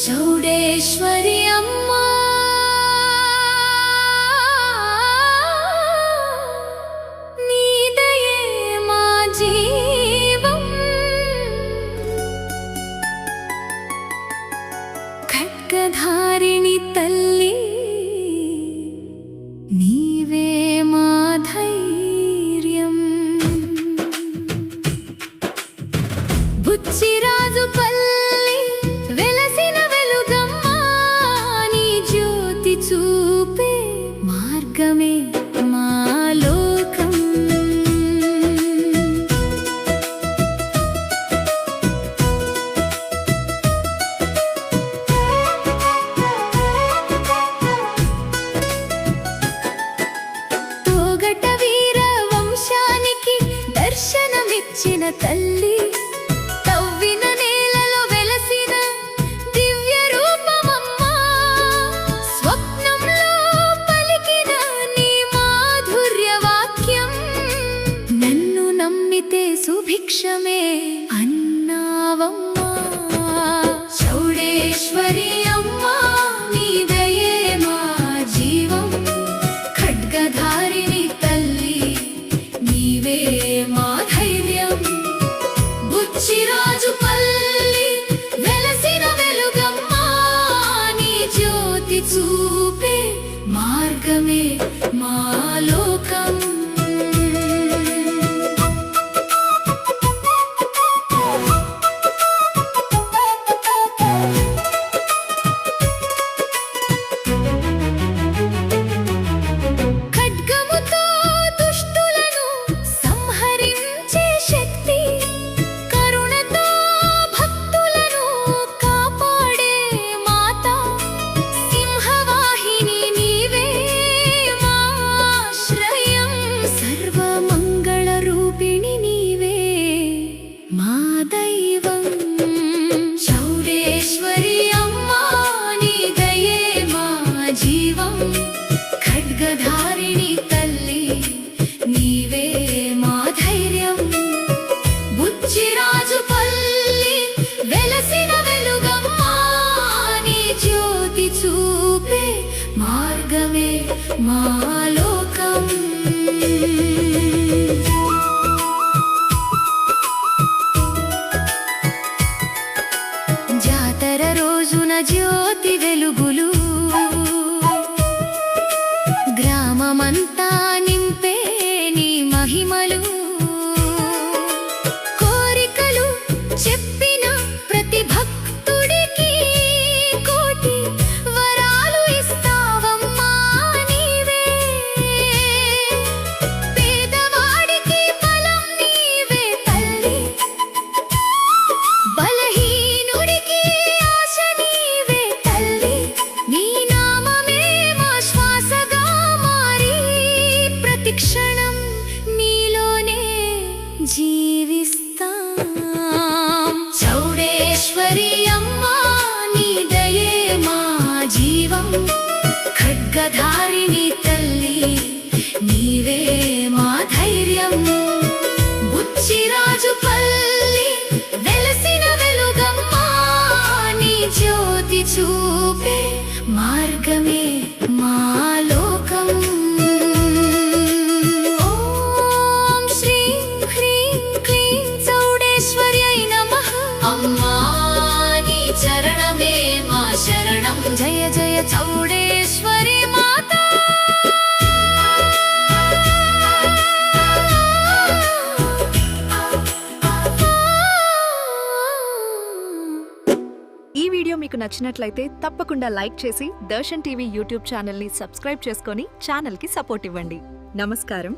చౌడేశ్వరి అమ్మా నీ దయే మా జీవం ఖడ్గధారిణి తల్లి నీవే మా ధైర్యం బుచ్చిరాజు పల్లి వెలసిన వెలుగమ్మా నీ జ్యోతి చూపే మార్గమే మా లోకం తోగట వీర వంశానికి దర్శనమిచ్చిన తల్లి తవ్విన నేలలో వెలసిన దివ్య రూపమమ్మా స్వప్నంలో పలికిన నీ మాధుర్య వాక్యం నన్ను నమ్మితే సుభిక్షమే అన్నావమ్మా చౌడేశ్వరి అమ్మా నీ దయే మా జీవం ఖడ్గధారిణి తల్లి నీవే మా ధైర్యం బుచ్చిరాజు పల్లి వెలసిన వెలుగమ్మా నీ జ్యోతి చూపే మార్గమే మా లోకం ఖడ్గముతో దుష్టులను సంహరించే శక్తి కరుణతో భక్తులను కాపాడే మాత సింహవాహిని నీవే మా ఆశ్రయం సర్వమంగళ రూపిణి నీవే మా దైవం చౌడేశ్వరి అమ్మా నీ దయే మా జీవం ఖడ్గధారిణి తల్లి నీవే మా ధైర్యం బుచ్చిరాజు పల్లి వెలసిన వెలుగమ్మా నీ జ్యోతి చూపే మార్గమే మా లోకం జాతర రోజున జ్యోతి వెలుగులు గ్రామమంతా నింపే నీ మహిమలు కోరికలు చెప్పిన ప్రతి భక్తుడికి కోటి వరాలు ఇస్తావమ్మా నీవే పేదవాడికి బలం నీవే తల్లి బలహీనుడికి ఆశ నీవే తల్లి నీ నామమే మా శ్వాసగా మారి ప్రతి క్షణం నీలోనే జీవిస్తాం చౌడేశ్వరి అమ్మా నీ దయే మా జీవం ఖడ్గధారిణి తల్లి నీవే మా ధైర్యం బుచ్చిరాజు పల్లి వెలసిన వెలుగమ్మా నీ జ్యోతి చూపే మార్గమే మా లోకం ఓం శ్రీం హ్రీం క్లీం చౌడేశ్వర్యై నమః అమ్మా నీ చరణమే మా శరణం జయ జయ చౌడేశ్వరి మాత ఈ వీడియో మీకు నచ్చినట్లయితే తప్పకుండా లైక్ చేసి దర్శన్ టీవీ యూట్యూబ్ ఛానల్ని సబ్స్క్రైబ్ చేసుకొని ఛానల్కి సపోర్ట్ ఇవ్వండి. నమస్కారం.